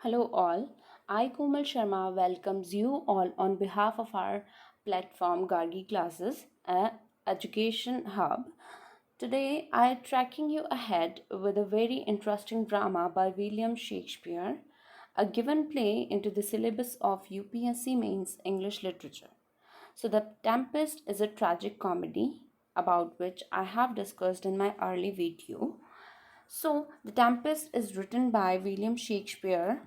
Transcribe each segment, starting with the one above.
Hello all. I Komal Sharma welcomes you all on behalf of our platform Gargi classes, a education hub. Today I am tracking you ahead with a very interesting drama by William Shakespeare, a given play into the syllabus of UPSC Mains English Literature. So The Tempest is a tragic comedy about which I have discussed in my early video. So The Tempest is written by William Shakespeare.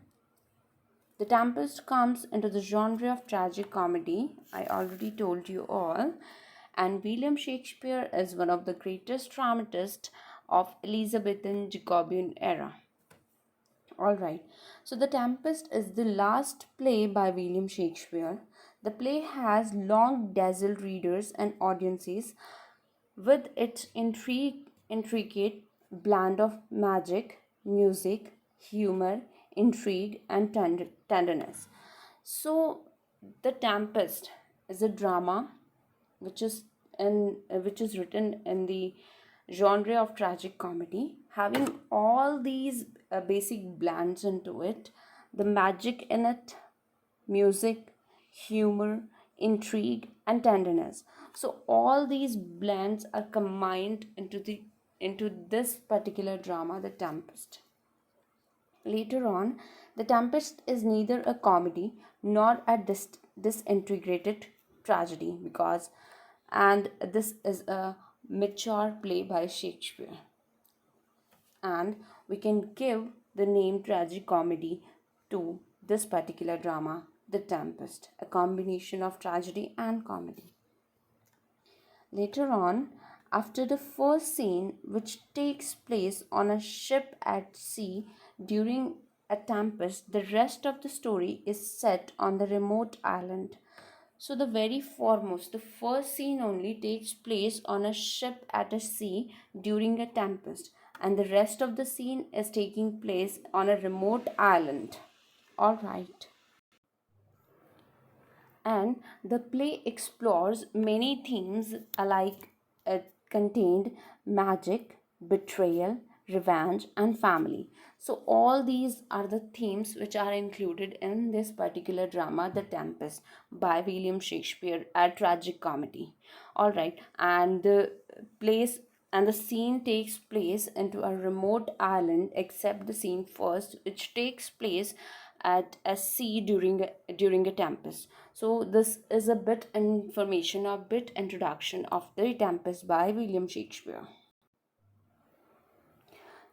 The Tempest comes into the genre of tragic comedy, I already told you all, and William Shakespeare is one of the greatest dramatists of Elizabethan Jacobean era. Alright, so The Tempest is the last play by William Shakespeare. The play has long dazzled readers and audiences with its intricate blend of magic, music, humor, intrigue, and tenderness. So, The Tempest is a drama which is written in the genre of tragic comedy, having all these basic blends into it, the magic in it, music, humor, intrigue, and tenderness. So all these blends are combined into this particular drama, The Tempest. Later on, The Tempest is neither a comedy nor a disintegrated tragedy and this is a mature play by Shakespeare. And we can give the name tragic comedy to this particular drama, The Tempest, a combination of tragedy and comedy. Later on, after the first scene, which takes place on a ship at sea during a tempest, the rest of the story is set on the remote island. So the first scene only takes place on a ship at a sea during a tempest, and the rest of the scene is taking place on a remote island. All right. And the play explores many themes alike. It contained magic, betrayal, revenge, and family. So all these are the themes which are included in this particular drama, The Tempest, by William Shakespeare, a tragic comedy. All right, and the scene takes place into a remote island, except the scene first, which takes place at a sea during a tempest. So this is a bit information, a bit introduction of The Tempest by William Shakespeare.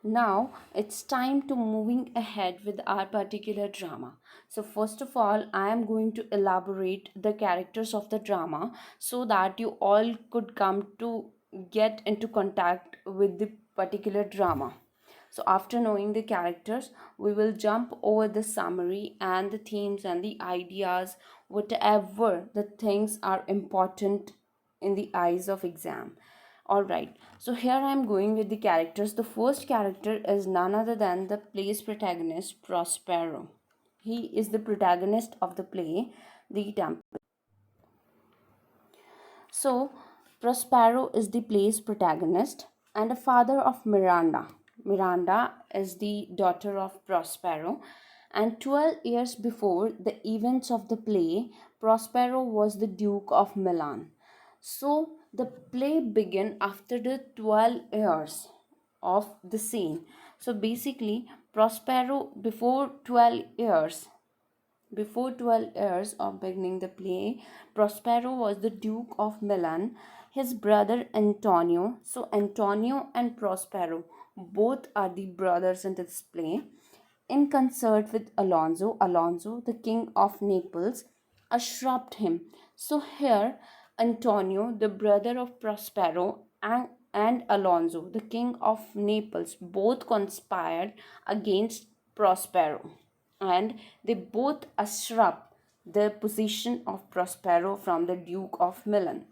Now it's time to moving ahead with our particular drama. So first of all, I am going to elaborate the characters of the drama so that you all could come to get into contact with the particular drama. So after knowing the characters, we will jump over the summary and the themes and the ideas, whatever the things are important in the eyes of exam. Alright, so here I am going with the characters. The first character is none other than the play's protagonist, Prospero. He is the protagonist of the play, The Tempest. So, Prospero is the play's protagonist and a father of Miranda. Miranda is the daughter of Prospero, and 12 years before the events of the play, Prospero was the Duke of Milan. So the play began after the 12 years of the scene. So basically, Prospero before 12 years of beginning the play, Prospero was the Duke of Milan. His brother Antonio, so Antonio and Prospero both are the brothers in this play, in concert with Alonso, the king of Naples, usurped him. So here, Antonio, the brother of Prospero, and Alonso, the king of Naples, both conspired against Prospero, and they both usurped the position of Prospero from the Duke of Milan,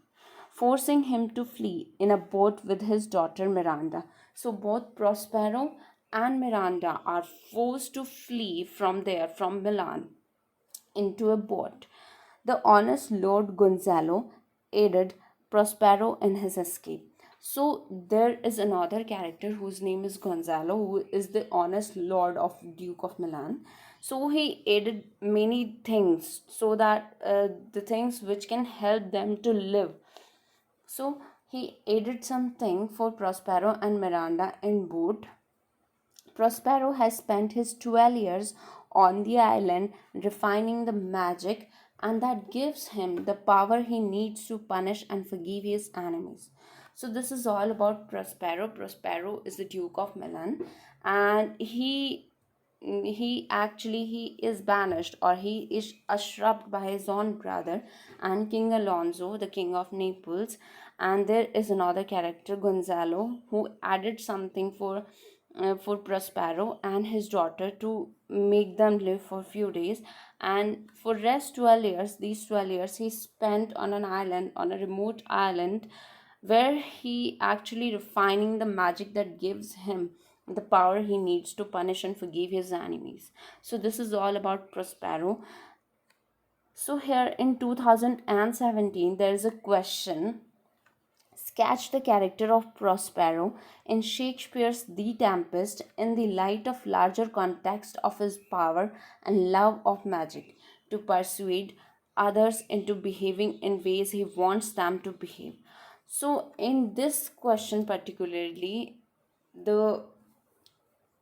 forcing him to flee in a boat with his daughter Miranda. So both Prospero and Miranda are forced to flee from Milan, into a boat. The honest Lord Gonzalo aided Prospero in his escape. So there is another character whose name is Gonzalo, who is the honest lord of Duke of Milan. So he aided many things so that the things which can help them to live. So he aided something for Prospero and Miranda in both. Prospero has spent his 12 years on the island refining the magic, and that gives him the power he needs to punish and forgive his enemies. So this is all about Prospero. Prospero is the Duke of Milan, and he is banished, or he is usurped by his own brother and King Alonso, the king of Naples. And there is another character, Gonzalo, who added something for Prospero and his daughter to make them live for a few days. And for rest 12 years, these 12 years he spent on an island, on a remote island, where he actually refining the magic that gives him the power he needs to punish and forgive his enemies. So this is all about Prospero. So here in 2017 there is a question: sketch the character of Prospero in Shakespeare's The Tempest in the light of larger context of his power and love of magic to persuade others into behaving in ways he wants them to behave. So in this question particularly, the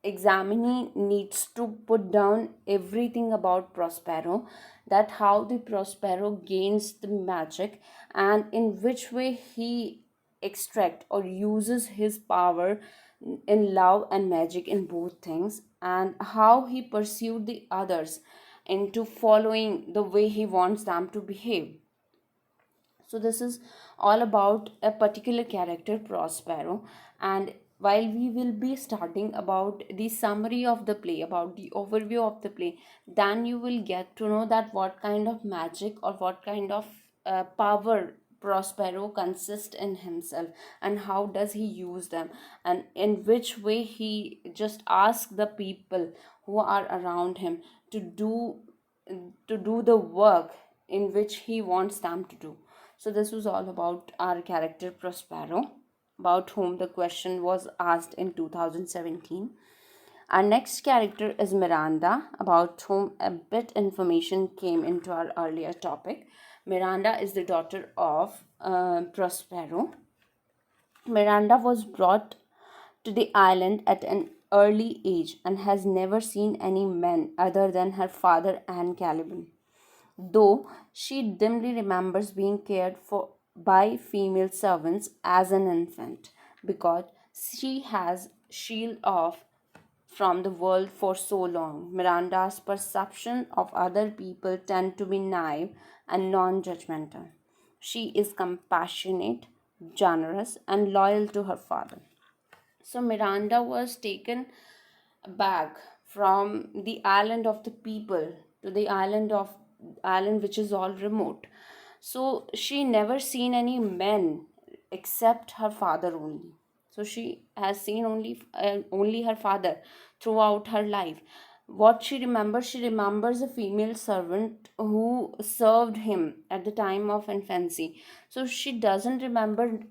examinee needs to put down everything about Prospero, that how the Prospero gains the magic and in which way he extract or uses his power in love and magic in both things, and how he pursued the others into following the way he wants them to behave. So this is all about a particular character, Prospero. And while we will be starting about the summary of the play, about the overview of the play, then you will get to know that what kind of magic or what kind of power Prospero consists in himself, and how does he use them, and in which way he just asks the people who are around him to do the work in which he wants them to do. So this was all about our character Prospero, about whom the question was asked in 2017. Our next character is Miranda, about whom a bit information came into our earlier topic. Miranda is the daughter of Prospero. Miranda was brought to the island at an early age and has never seen any men other than her father and Caliban, though she dimly remembers being cared for by female servants as an infant, because she has shielded off from the world for so long. Miranda's perception of other people tend to be naive and non-judgmental. She is compassionate, generous, and loyal to her father. So Miranda was taken back from the island of the people to the island which is all remote. So she never seen any men except her father only. So she has seen only her father throughout her life. What she remembers a female servant who served him at the time of infancy. So she doesn't remember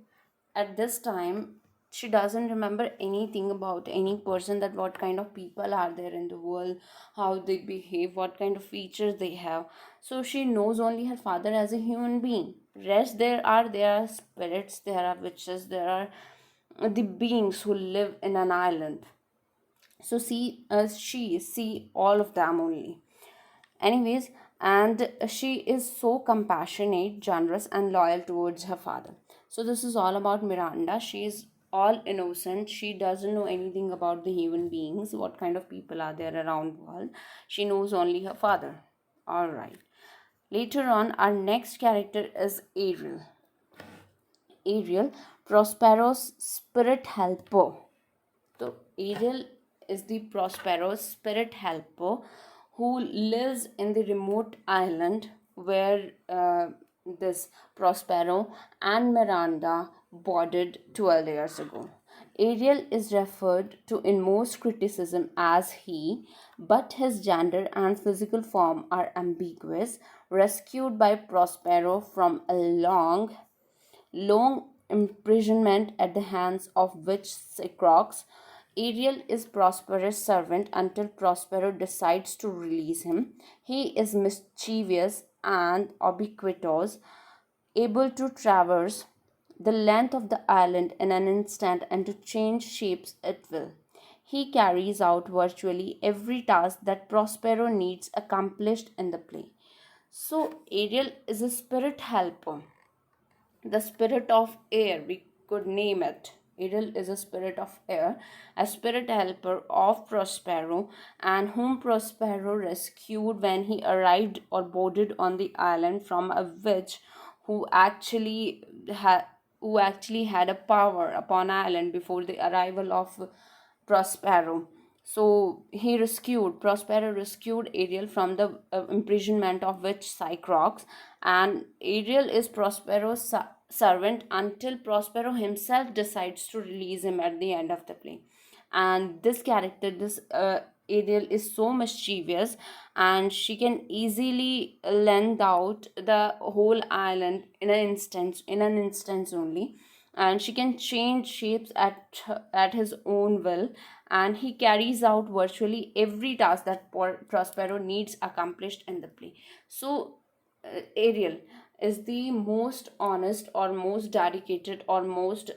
at this time, she doesn't remember anything about any person, that what kind of people are there in the world, how they behave, what kind of features they have. So she knows only her father as a human being. Rest, there are spirits, there are witches, there are the beings who live in an island. So she see all of them only. Anyways, and she is so compassionate, generous, and loyal towards her father. So this is all about Miranda. She is all innocent. She doesn't know anything about the human beings, what kind of people are there around the world. She knows only her father. All right. Later on, our next character is Ariel. Ariel, Prospero's spirit helper. So Ariel is the Prospero's spirit helper who lives in the remote island where this Prospero and Miranda boarded 12 years ago. Ariel is referred to in most criticism as he, but his gender and physical form are ambiguous. Rescued by Prospero from a long imprisonment at the hands of witch Cyclops. Ariel is Prospero's servant until Prospero decides to release him. He is mischievous and ubiquitous, able to traverse the length of the island in an instant and to change shapes at will. He carries out virtually every task that Prospero needs accomplished in the play. So, Ariel is a spirit helper, the spirit of air, we could name it. Ariel is a spirit of air, a spirit helper of Prospero, and whom Prospero rescued when he arrived or boarded on the island from a witch who actually had had a power upon island before the arrival of Prospero. So Prospero rescued Ariel from the imprisonment of witch Cyclops, and Ariel is Prospero's servant until Prospero himself decides to release him at the end of the play. And this character, this Ariel, is so mischievous, and she can easily lend out the whole island in an instance only, and she can change shapes at his own will, and he carries out virtually every task that Prospero needs accomplished in the play. So Ariel is the most honest or most dedicated or most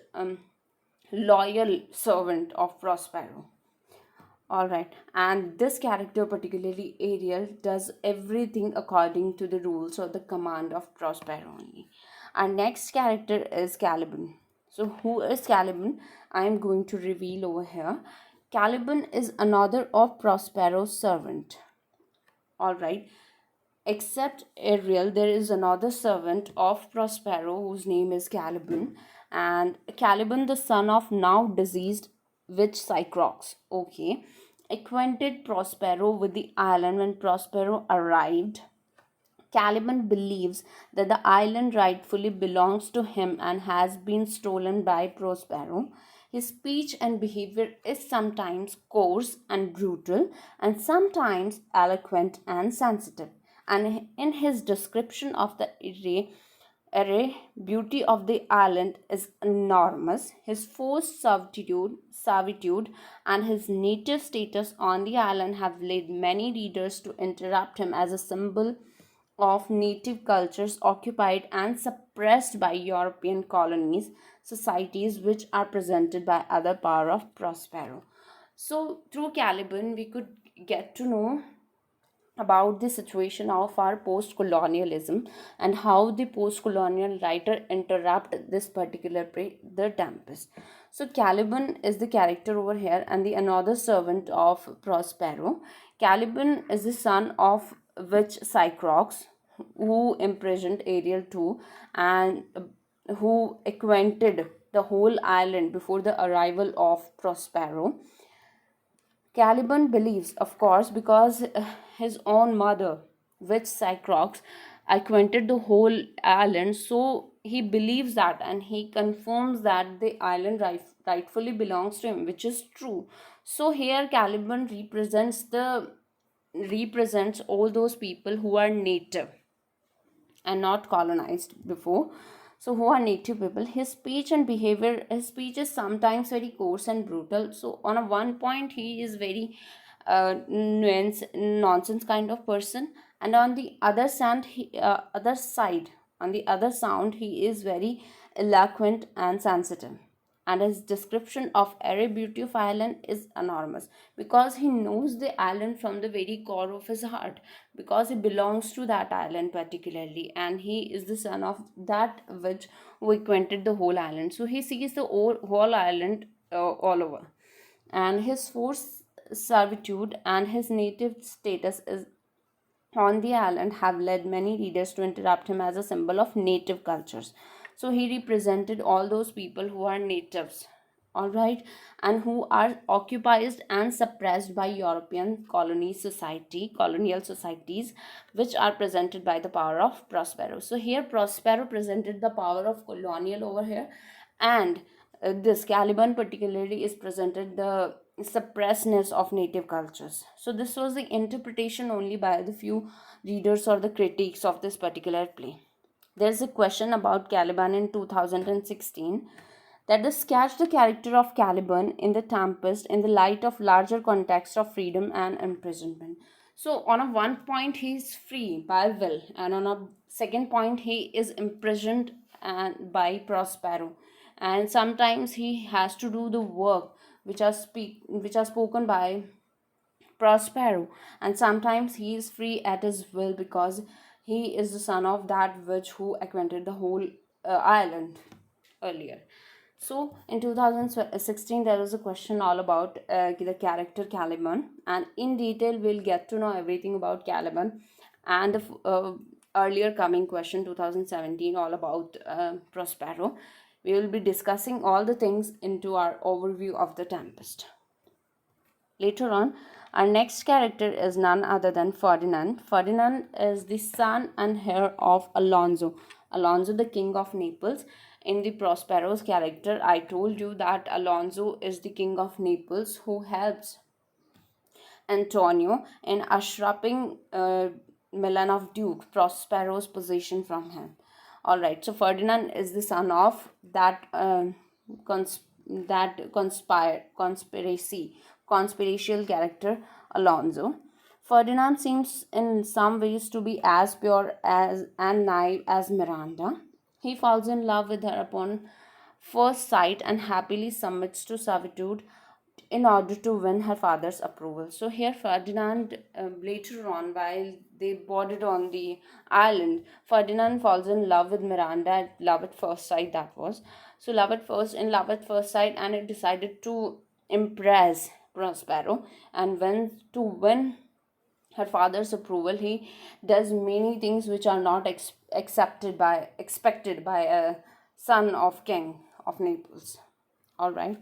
loyal servant of Prospero. All right, and this character, particularly Ariel, does everything according to the rules or the command of Prospero only. Our next character is Caliban. So, who is Caliban? I am going to reveal over here. Caliban is another of Prospero's servant. All right, except Ariel, there is another servant of Prospero whose name is Caliban, and Caliban, the son of now deceased witch Cyclops. Okay, acquainted Prospero with the island when Prospero arrived. Caliban believes that the island rightfully belongs to him and has been stolen by Prospero. His speech and behavior is sometimes coarse and brutal, and sometimes eloquent and sensitive. And in his description of the beauty of the island is enormous. His forced servitude, and his native status on the island have led many readers to interrupt him as a symbol of native cultures occupied and suppressed by European colonies, societies which are presented by other power of Prospero. So through Caliban, we could get to know about the situation of our post-colonialism and how the post-colonial writer interrupt this particular play, The Tempest. So Caliban is the character over here and the another servant of Prospero. Caliban is the son of witch Cyclops, who imprisoned Ariel too, and who acquainted the whole island before the arrival of Prospero. Caliban believes, of course, because his own mother, witch Cyclops, acquainted the whole island, so he believes that and he confirms that the island rightfully belongs to him, which is true. So here Caliban represents all those people who are native and not colonized before, so who are native people. His speech is sometimes very coarse and brutal. So on a one point he is very nonsense kind of person, and on the other sound he is very eloquent and sensitive, and his description of Ariel beauty of island is enormous because he knows the island from the very core of his heart, because he belongs to that island particularly, and he is the son of that witch who acquainted the whole island. So he sees the whole island all over, and his forced servitude and his native status is on the island have led many readers to interrupt him as a symbol of native cultures. So he represented all those people who are natives, all right, and who are occupied and suppressed by European colonial societies, which are presented by the power of Prospero. So here Prospero presented the power of colonial over here, and this Caliban particularly is presented the suppressedness of native cultures. So this was the interpretation only by the few readers or the critics of this particular play. There's a question about Caliban in 2016 that is sketch the character of Caliban in the Tempest in the light of larger context of freedom and imprisonment. So on a one point he is free by will, and on a second point he is imprisoned and by Prospero, and sometimes he has to do the work which are spoken by Prospero, and sometimes he is free at his will because he is the son of that witch who acquainted the whole island earlier. So in 2016, there was a question all about the character Caliban, and in detail, we'll get to know everything about Caliban and the earlier coming question 2017 all about Prospero. We will be discussing all the things into our overview of the Tempest. Later on, our next character is none other than Ferdinand. Ferdinand is the son and heir of Alonso. Alonso, the king of Naples. In the Prospero's character, I told you that Alonso is the king of Naples who helps Antonio in usurping Milan of Duke, Prospero's possession from him. Alright, so Ferdinand is the son of that conspiracial character Alonso. Ferdinand seems in some ways to be as pure as and naive as Miranda. He falls in love with her upon first sight and happily submits to servitude in order to win her father's approval. So here Ferdinand, later on, while they boarded on the island, Ferdinand falls in love with Miranda at love at first sight. That was so love at first sight, and it decided to impress Prospero, and when to win her father's approval, he does many things which are not expected by a son of king of Naples. All right.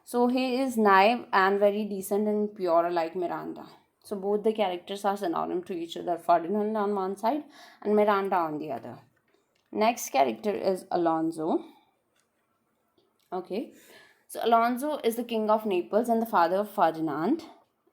So he is naive and very decent and pure like Miranda. So both the characters are synonym to each other, Ferdinand on one side and Miranda on the other. Next character is Alonso. Okay. So Alonso is the king of Naples and the father of Ferdinand.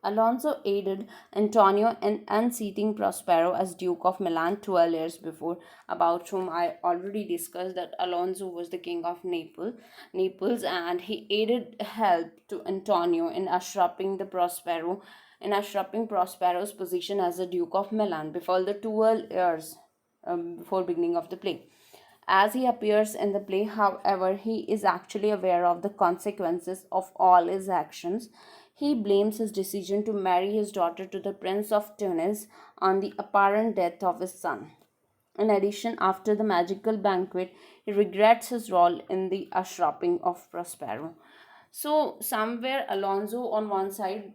Alonso aided Antonio in unseating Prospero as Duke of Milan 12 years before, about whom I already discussed that Alonso was the king of Naples, and he aided help to Antonio in usurping Prospero's position as the Duke of Milan before the 12 years before beginning of the play. As he appears in the play, however, he is actually aware of the consequences of all his actions. He blames his decision to marry his daughter to the Prince of Tunis on the apparent death of his son. In addition, after the magical banquet, he regrets his role in the usurping of Prospero. So, somewhere Alonso on one side,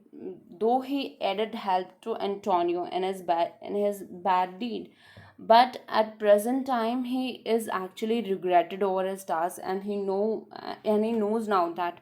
though he added help to Antonio in his bad deed, but at present time he is actually regretted over his task, and he knows now that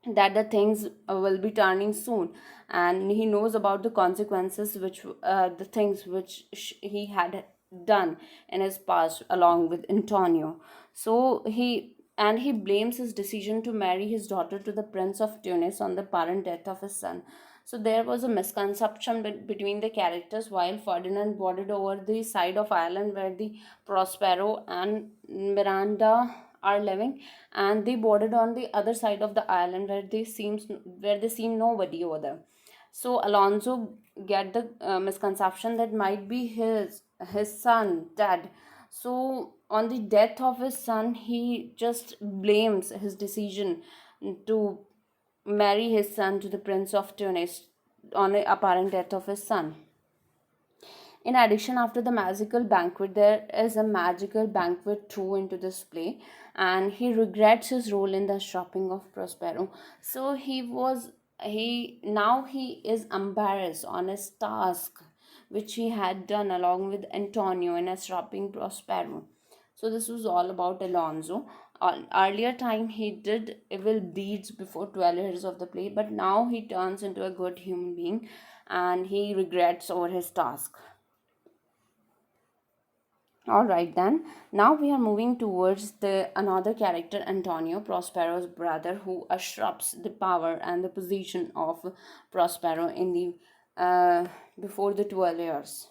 the things will be turning soon, and he knows about the consequences which the things which he had done in his past along with Antonio. So he blames his decision to marry his daughter to the Prince of Tunis on the apparent death of his son. So there was a misconception between the characters while Ferdinand boarded over the side of Ireland where the Prospero and Miranda are living, and they boarded on the other side of the island where they seem nobody over there. So Alonso get the misconception that might be his son dead. So on the death of his son, he just blames his decision to marry his son to the Prince of Tunis on the apparent death of his son. In addition, after the magical banquet, there is a magical banquet too into this play, and he regrets his role in the shopping of Prospero. So he is embarrassed on his task which he had done along with Antonio in a shopping Prospero. So this was all about Alonso. Earlier time he did evil deeds before 12 years of the play, but now he turns into a good human being and he regrets over his task. All right then. Now we are moving towards the another character, Antonio, Prospero's brother, who usurps the power and the position of Prospero in the before the 12 years.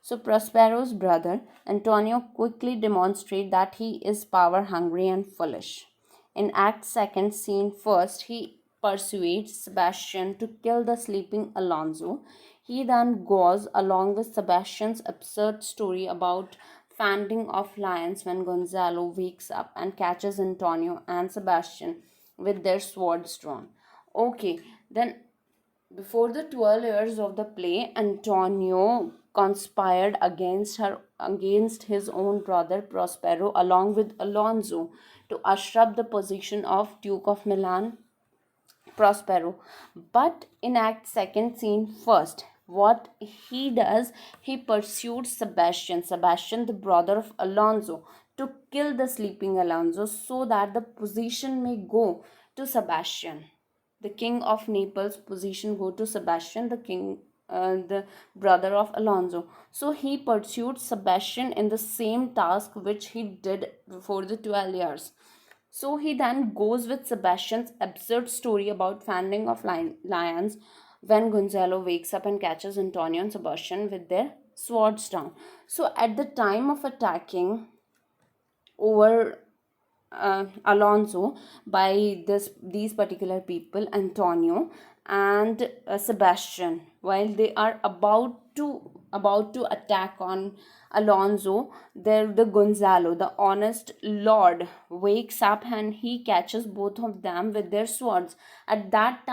So Prospero's brother Antonio quickly demonstrates that he is power hungry and foolish. In Act 2nd, Scene 1st, he persuades Sebastian to kill the sleeping Alonso. He then goes along with Sebastian's absurd story about fending off lions when Gonzalo wakes up and catches Antonio and Sebastian with their swords drawn. Okay, then before the 12 years of the play, Antonio conspired against his own brother Prospero along with Alonso to usurp the position of Duke of Milan. Prospero. But in Act 2nd, Scene 1st, what he does, he pursued Sebastian, the brother of Alonso, to kill the sleeping Alonso so that the position may go to Sebastian. The king of Naples' position go to Sebastian, the brother of Alonso. So he pursued Sebastian in the same task which he did before the 12 years. So he then goes with Sebastian's absurd story about fending off lions when Gonzalo wakes up and catches Antonio and Sebastian with their swords down. So at the time of attacking over Alonso by these particular people, Antonio and Sebastian, while they are about to attack on Alonso, there the Gonzalo, the honest lord, wakes up and he catches both of them with their swords. At that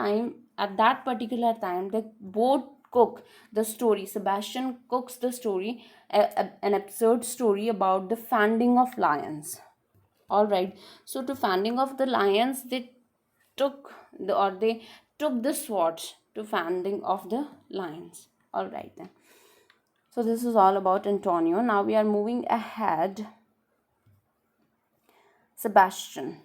particular time, they both cook the story. Sebastian cooks the story, an absurd story about the fending of lions. All right, so to fending of the lions, took they took the swords to fending of the lions. All right then, so this is all about Antonio. Now we are moving ahead. Sebastian,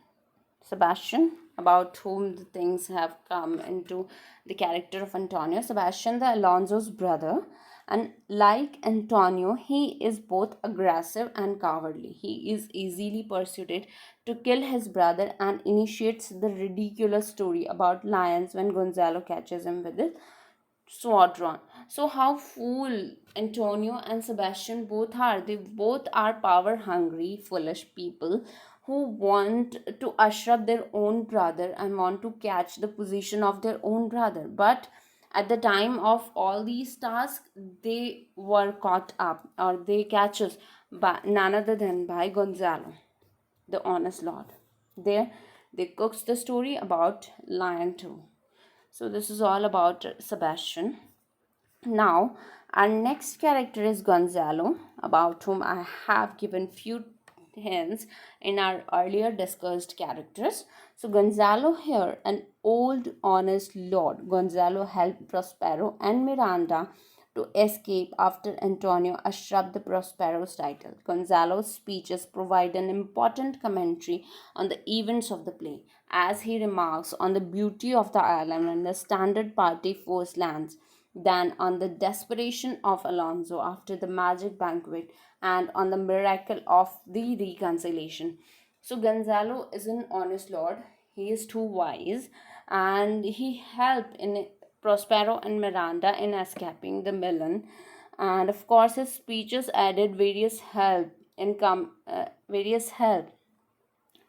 about whom the things have come into the character of Antonio. Sebastian, the Alonso's brother, and like Antonio, he is both aggressive and cowardly. He is easily persuaded to kill his brother and initiates the ridiculous story about lions when Gonzalo catches him with his sword drawn. So how fool Antonio and Sebastian both are. They both are power hungry, foolish people who want to usher up their own brother and want to catch the position of their own brother. But at the time of all these tasks, they were caught up, or they catches by none other than by Gonzalo, the honest lord. There they cooks the story about lion too. So this is all about Sebastian. Now our next character is Gonzalo, about whom I have given few hints in our earlier discussed characters. So Gonzalo here, an old honest lord. Gonzalo helped Prospero and Miranda to escape after Antonio usurped the Prospero's title. Gonzalo's speeches provide an important commentary on the events of the play, as he remarks on the beauty of the island when the standard party force lands, then on the desperation of Alonso after the magic banquet, and on the miracle of the reconciliation. So Gonzalo is an honest lord. He is too wise, and he helped in Prospero and Miranda in escaping the Milan. And of course, his speeches added various help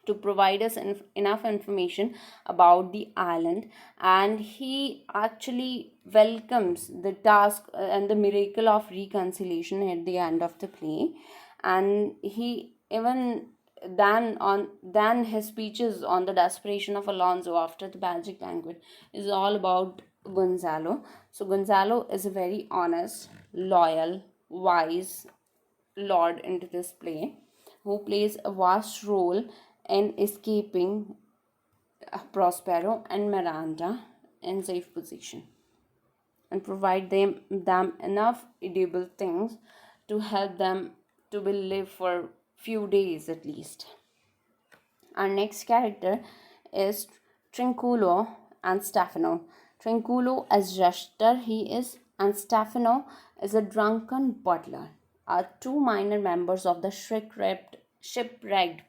to provide us enough information about the island, and he actually welcomes the task and the miracle of reconciliation at the end of the play. And he even then his speeches on the desperation of Alonso after the magic banquet is all about Gonzalo. So Gonzalo is a very honest, loyal, wise lord into this play, who plays a vast role in escaping Prospero and Miranda in safe position, and provide them enough edible things to help them to be live for few days at least. Our next character is Trinculo and Stefano. Trinculo as jester he is, and Stefano is a drunken butler, are two minor members of the shipwrecked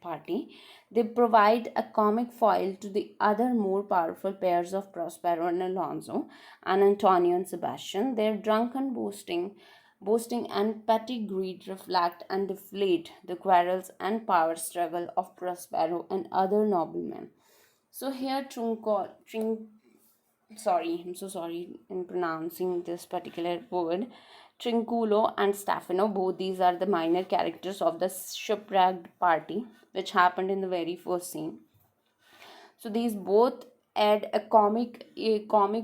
party. They provide a comic foil to the other more powerful pairs of Prospero and Alonso, and Antonio and Sebastian. Their drunken boasting boasting and petty greed reflect and deflate the quarrels and power struggle of Prospero and other noblemen. So here sorry, I'm so sorry in pronouncing this particular word. Trinculo and Stefano, both these are the minor characters of the shipwrecked party, which happened in the very first scene. So these both add a comic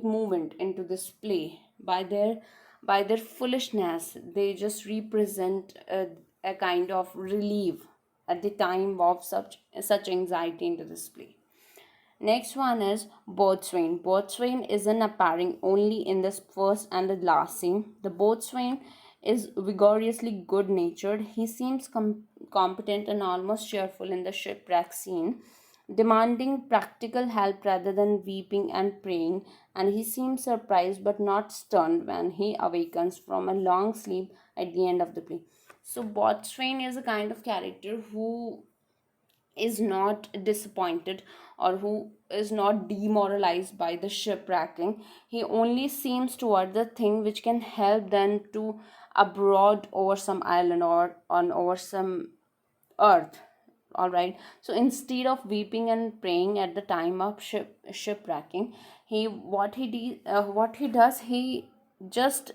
movement into this play by their foolishness. They just represent a kind of relief at the time of such anxiety into this play. Next one is boatswain. Boatswain isn't appearing only in this first and the last scene. The boatswain is vigorously good natured. He seems competent and almost cheerful in the shipwreck scene, demanding practical help rather than weeping and praying. And he seems surprised but not stunned when he awakens from a long sleep at the end of the play. So, boatswain is a kind of character who is not disappointed or who is not demoralized by the shipwrecking. He only seems toward the thing which can help them to abroad over some island or on over some earth. All right, so instead of weeping and praying at the time of shipwrecking, what he does, he just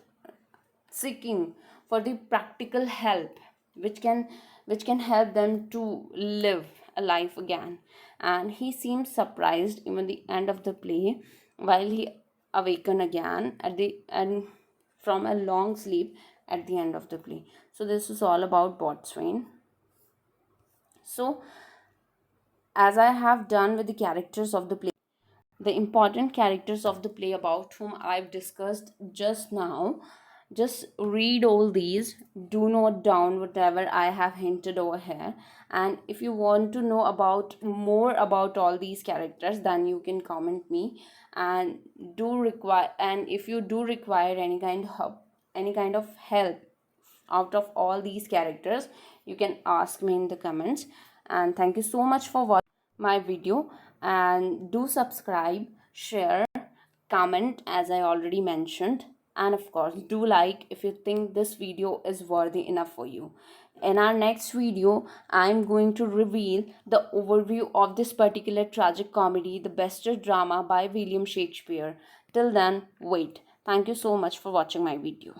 seeking for the practical help which can help them to live a life again. And he seems surprised even the end of the play while he awaken again at the and from a long sleep at the end of the play. So this is all about boatswain. So as I have done with the characters of the play, the important characters of the play about whom I've discussed just now, just read all these, do note down whatever I have hinted over here. And if you want to know about more about all these characters, then you can comment me. And if you do require any kind of help out of all these characters, you can ask me in the comments. And thank you so much for watching my video, and do subscribe, share, comment as I already mentioned, and of course do like if you think this video is worthy enough for you. In our next video, I'm going to reveal the overview of this particular tragic comedy, The Bastard Drama by William Shakespeare. Till then, wait. Thank you so much for watching my video.